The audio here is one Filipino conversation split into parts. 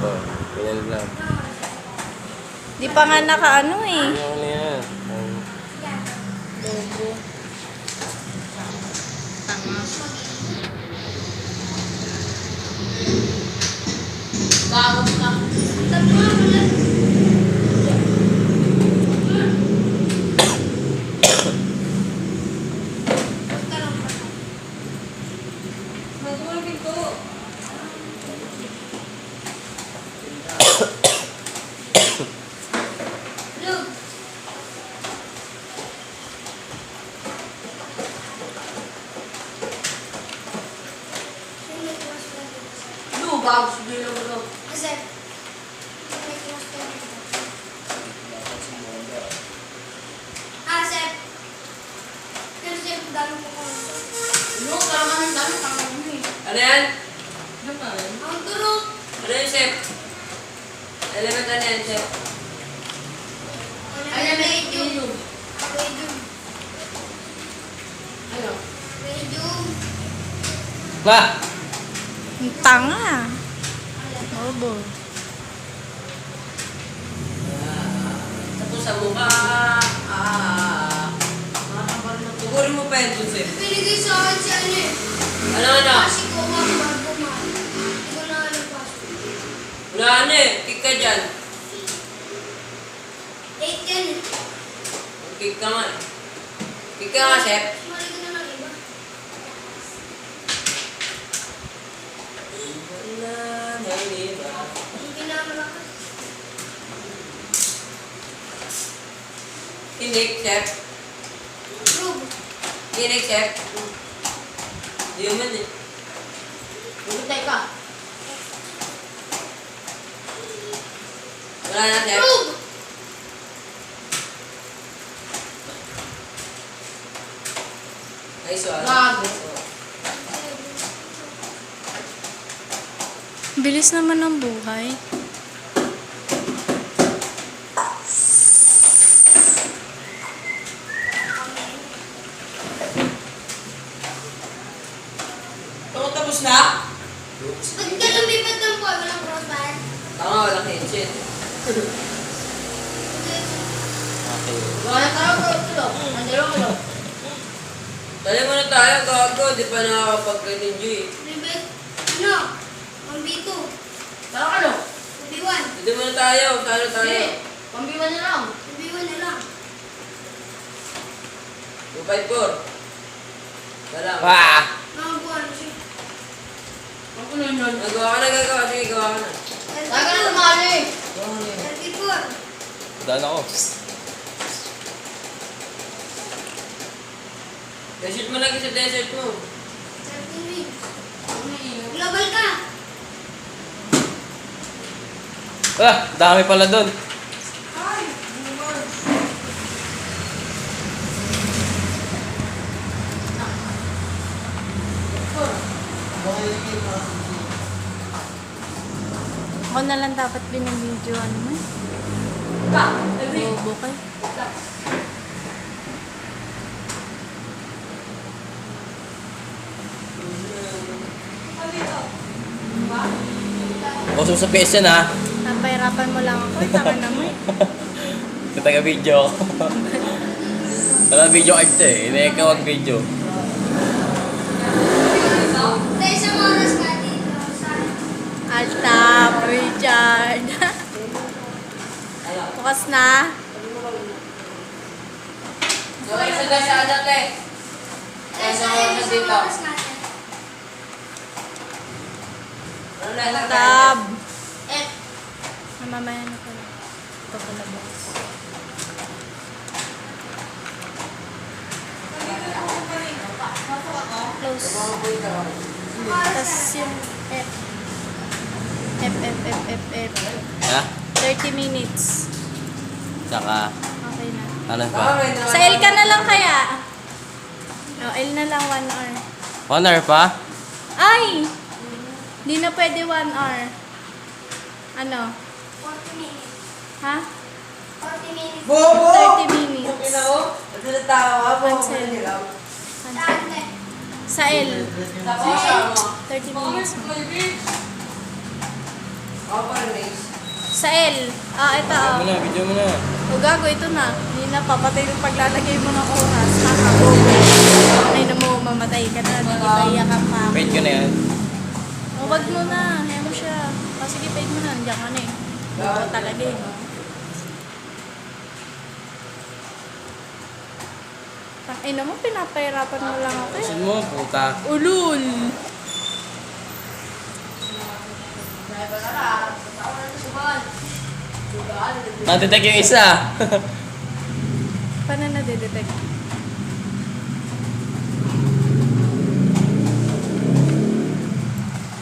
Oh, ganyan lang. Di pa nga nakaano eh. Ano yan? Logo. Tanga. Gawag ka. Matulogin ko. Bago sudah lo. Asep. Asep. Kasi dami ko ko. Lo, talaga ng dami tangan mo eh. Ano yan? Ang turok. Ano yung chef? Element ano yan, chef? Ayan, Medium. medium. Medium. Ano? Medium. Ma! Ang tanga. Bobo. Tapos sa mukha. Tugurin mo pa yan dun, chef. Pinigay sa akin si ano eh. Ano? Kasi ko nga bago ma. Hindi ko na alam pasok. Wala ano eh. Kick ka dyan. 8 yan eh. Kick ka nga eh. Kick ka nga, chef. Mali ko na ng iba. Wala na iba. Hindi na malakas. Kinik, chef. Rube. Kinik, chef. Di man eh. Bumutay ka. Wala na, chef. Rube. Nice one. Gago. Bilis naman ng buhay. Ito tapos na? Ba't ka lumipat ng boy? Walang crossbar? Tama, walang headset. Okay. Wala talaga ulo. Andalo ulo. Dali mo na tayo, gago. Di pa nakakapag-enjoy. Ribet. Ano? Pambito. Tara ka lo. Pambiwan. Dito muna tayo. Tayo. Hindi. Pambiwan na lang. Pambiwan na lang. 254. Wala. Wah! Mga buwan. Sige. Ang kuno nun. Nagawa ka na, gagawa. Sige, gawa ka na. Taga na tumali. 34. Daan ako. Desert mo lagi sa desert mo. 13 wins. Global ka. Ah! Dami pala doon. Ay. Ako na lang dapat binibidyo ano mo. Ka. Bobo ka. Kusog sa PS yan ha. Napahirapan mo lang ako. Tanga naman. Taga-video ako. Wala video card to eh. Ina-ikaw ang video. Dahil sa oras ka dito. Sa Altap, Richard. Bukas na. Okay, sa anak eh. dahil sa oras dito. oras natin. Ano na lang Tab. F. Mamamaya na pala. Ito pala boss. Close. Tapos yung F. F. Ha? 30 minutes. Saka, Okay na. ano pa? Sa L ka na lang kaya. O, L na lang 1 hour. Honor pa? Ay! Di na pwede 1 hour. Ano? 40 minutes. Ha? 40 minutes. Bobo! 30 minutes. Ina mo? Nagtatawa mo. Cancel. Saan ka? Sa L. Tapos siya mo. 30 minutes. Ako pa rin, Ace. Sa L. Ah, ito. Video mo na. O gago, ito na. Hindi na papatay yung paglalagay mo ng oras. Nakakabobo. Ay na mo, mamatay ka na. Hindi kita iyakan pa. Wait ko na yan. O, wag mo na. Kaya mo siya. O, sige, paid mo na. Nandiyan ka na eh. Gago talaga eh. No? Tangina mo, pinapahirapan mo lang ako eh. Isin mo, puta. Ulul! Driver ka na. Tatawa na ito si Juan. Dugaan. Natitake yung isa. Paano na-detect?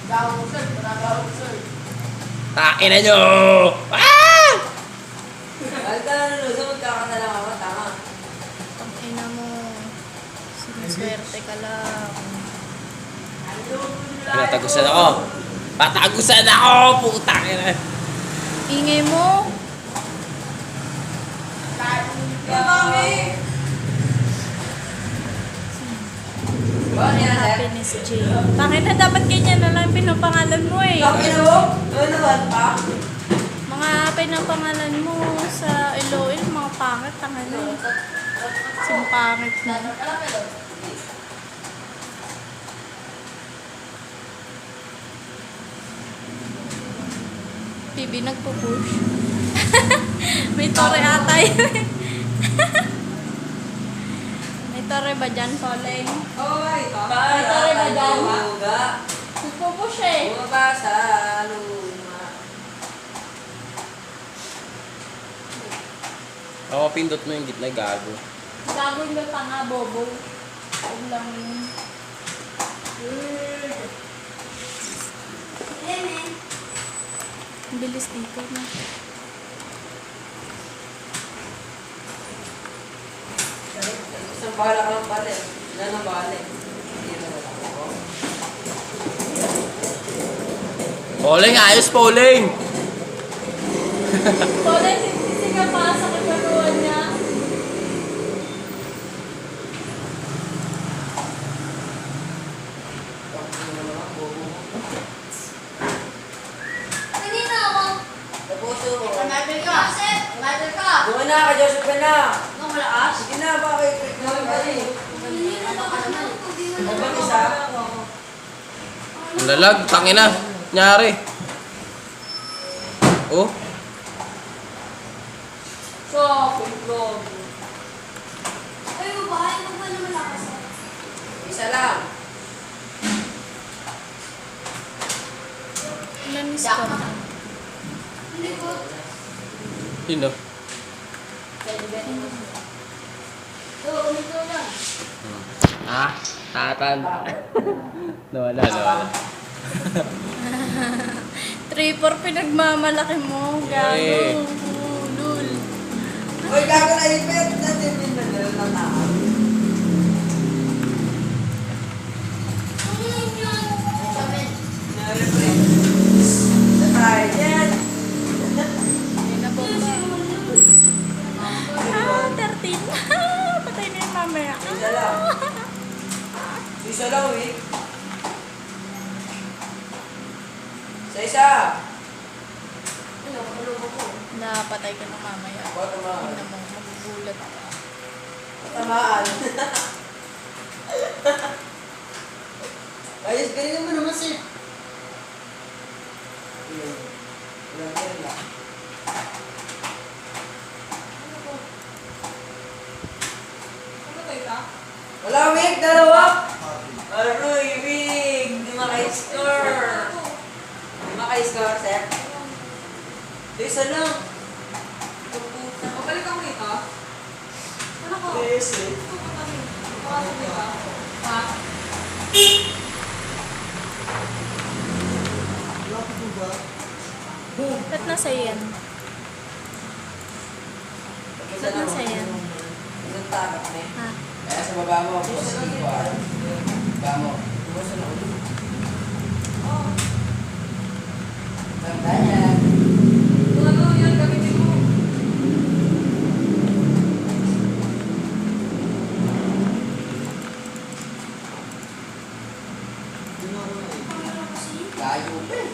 Gawang sir. Gawang sir. Takin na nyo! Ah! Kahit ka na lulusot, magkakanta lang ako. Tama. Tangina mo. Siniswerte ka lang. Pinatagusan ako. Patagusan ako! Puta ka na. Ingay mo. Ano yan, sir? Happiness J. Bakit na dapat ganyan na lang pinapangalan mo eh? Bakit mo? Ano naman pa? Mga pinapangalan mo sa LOL, mga pangit, tangan na. Sing pangit na. PB nagpo-push. May tore ata yun. May tore ba dyan, Poleng? Oy, May tore ba dyan? Uga. Nagpo-push eh. Bumaba sa luma. Ako, pindot mo yung gitna, gago. Gagawin mo pa nga, bobo. Huwag lang yun. Ang bilis dito na. Isang bala ka ng bale. Ilan ang bale? Hindi na wala ako. Poleng, ayos, Poleng! Poleng, sisi ka pa sa kagaruan niya. Kanina ako. Tapuso mo. Sniper ka. Sniper ka. Buka na ka, Joseph ka na. Ano malakas? Sige na, bakit? Namin pa rin. Kanina ako na pag-iwan O na ba't ako. isa? Ang lalag, tangina. Nyari. Oh, Shopping vlog. Ay, babae mo ba na malakas? Isa lang. Ilan ni Scott? Hindi ko. yun o. Oo, umito lang. Ah, tatan. Nawala, nawala. 3-4 pinagmamalaki mo. Gago. Eh. Lul. Uy, gago na ipit. Natin din na nila ng tao. Ano yun yun? Natry yan. Ay, nabomba. Ah, 13. Patay na yung mamaya. Isa lang. Isa lang, week. Sa isa. Napatay ka ng mamaya. Ako, tamaan. Tingnan mo, magugulat ka. Tamaan. Ayos, galing mo naman, sir. Yun. Walang yan lang. Wala, week. Dalawa. Aroy, week. Hindi maka-score. Hindi maka-score, sir. Isa lang. Balik ako dito. Ano ko? Yes, eh. Pasok dito. Ha? Ba't nasa yan? Ba't nasa yan? Isang tagak na eh. Ha? Kaya sa baba mo, positibo ah. Baba mo. Bumosan na ulit. Tanda yan. Kung ano yan, gamitin mo. Kayo pa eh.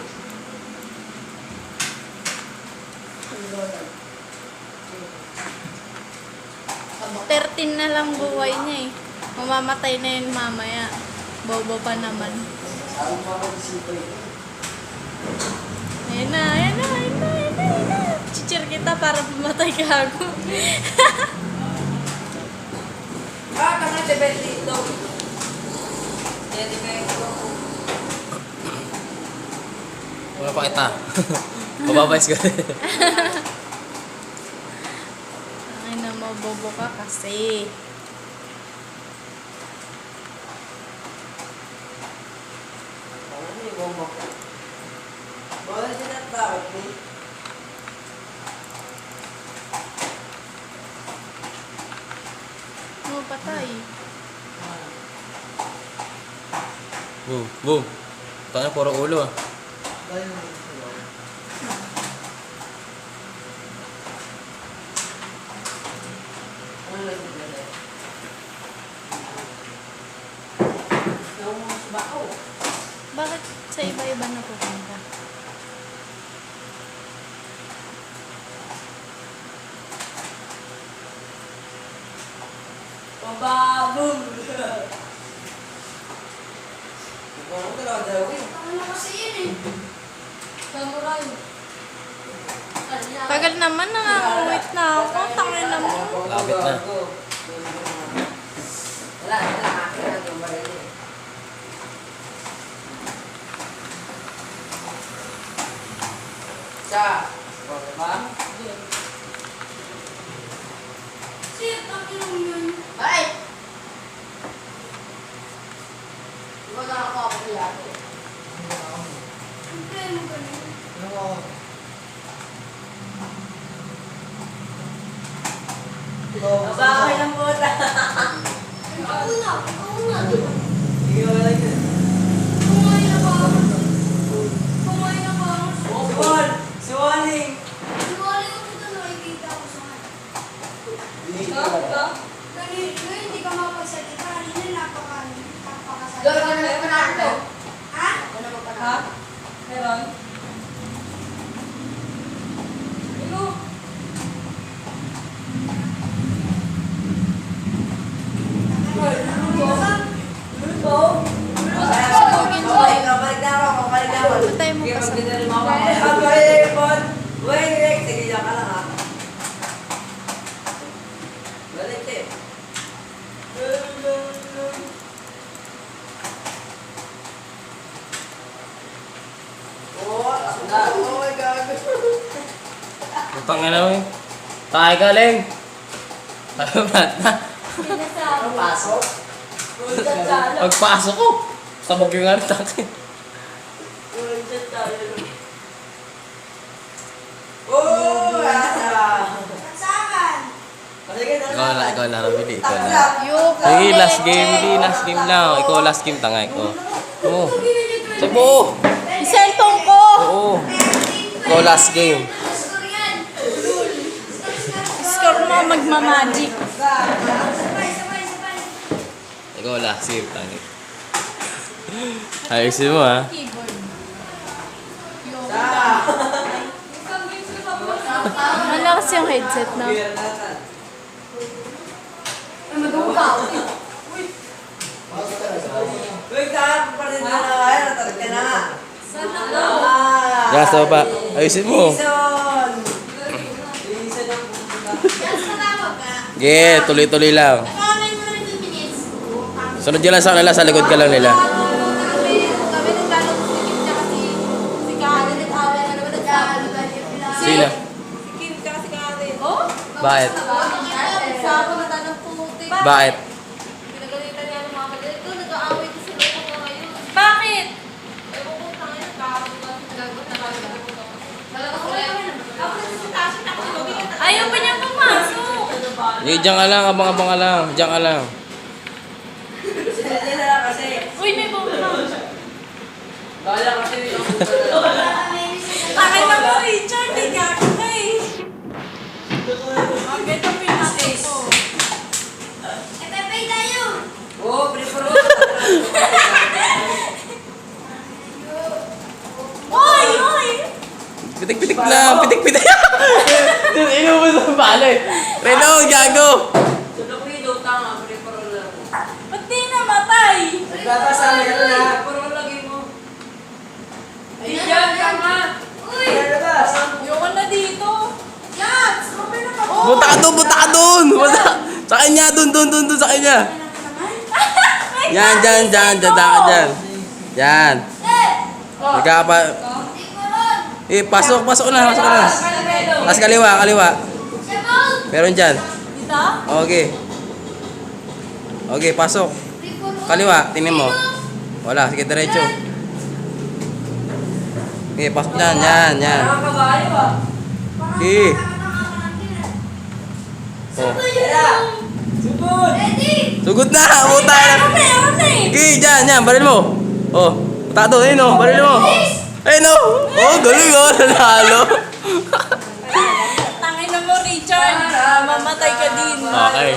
13 na lang buhay niya eh. Mamamatay na yun mamaya. Bobo pa naman. Ayun na, ayun na, ayun na, ayun na, ayun na. Chichir kita para pumatay ka ako. Tanga si Betty ito. Jadi kayak ito. Wala pa kita. Mababayas ka. Ay na, mabobo ka kasi. Ano ni Bobo? Bola siya tawag ni. Mo patay. Boom, boom. Tanya puro ulo ah. Ano lang si Betty? Yung bako. Bakit sa iba-iba na pupunta? Pababong! Parang talaga daw eh. Ano kasi yun eh? Samurai. Tagal naman, nanganguwit na ako. Tangin na mo. Lapit na. Wala, akin na yung baril eh. Siya. O, diba? Sir, takin mo yun. Ay! Diba nakakuha ko sila? Siyempre mo ganun. Babae ng puta. Ikaw na, ikaw na. Sige, wala yun. Kumain na ba? Kumain na ba? Paul! Si Walling! Sumali ko dito, nakikita ko sa kanina, hindi ka mapagsalita. Kanina napakasalita. Doon ka na panalo. Ha? Ako na Ha? magpanalo. Meron? Ilo! Sabugin mo. Balik na ako, balik na ako. Patay mo pa sa... Wait, sige dyan ka lang ha. Balik eh. Oh, my God. Putang ina mo eh. Tayo galing. Tayo na. Ano pasok? Pagpasok ko. Sabog yung ano takin. Oh, asa. Saan? Ikaw lang, Rabili. Ikaw lang. Yuko. Sige, last game. Hindi, last game lang. Ikaw last game, tanga. Ikaw. Oo. Sabo! Cellphone ko! Oo. Ikaw last game. Score yan. Score mo magmamagic. Sabay, sabay, sabay. Ikaw last game, tanga. Ayusin mo ha. Keyboard. Sa. Malakas yung headset na. Ay, madugaw. Wait, tahan pa rin na kaya. Natalag ka na nga. Diyan sa baba. Ayusin mo. Lison! Lison ang pumunta. Yes, matawag ka. Yeah, tuloy-tuloy lang. Online mo na 2 minutes. Sunod dyan lang sa kanila, sa likod ka lang nila. Kami naglalaro si Kim tsaka si Karen. Nag-away na naman nagsabi. Sino? Si Kim tsaka si Karen. Oh? Bakit? Sabi na tayo ng puti. Bakit? Pinagalitan niya ng mga kapatid. Ito, nag-aaway ko sila ko ngayon. Bakit? Ay, pupunta ngayon. Nagkakaroon ka. Nagagot na kami. Talaga ko lang. Ako na si Tasha. Ayaw pa niyang pumasok. Hey, diyan ka lang, abang-abang ka lang. Diyan ka lang. Hindi na lang kasi. Uy, may bomba. Bala kasi yung pumunta na lang. Takay na mo, Richard. Di ka ka eh. Bakit ang pinasok ko? Pepe tayo. Oh, preparo. Oy, oy! Pitik-pitik lang, pitik-pitik. Inubos ang bala eh. Reload, gago. Sa Loquido, tanga, pre-parol lang. Ba't di namatay? Nagpapasama ka na. Parol lagi mo. Ay, yan, tama. Uy! Lalabas. Ayoko na dito. Yan! Sumabay na ka. Punta ka doon, punta ka doon. Sa kanya, doon, sa kanya. Yan, dyan, dada ka dyan. Yan. Eh! Nagkapa... Hindi ko ron! Pasok na. Tapos kaliwa. Sabaw! Meron dyan. Dito? Okay, pasok. Hindi ko ron! Kaliwa, tingnan mo. Wala, sige, diretso. Okay, pasok dyan, yan. Parang kabayo ah. Okay. Oh. Subod! Ready! Sugod na, puta na. Meron na eh. Okay, dyan, baril mo. Oh, puta doon, ayun oh, baril mo. Ayun oh. Oh, galing oh, nanalo. Tangin na mo, Richard. Mamatay ka din. Okay.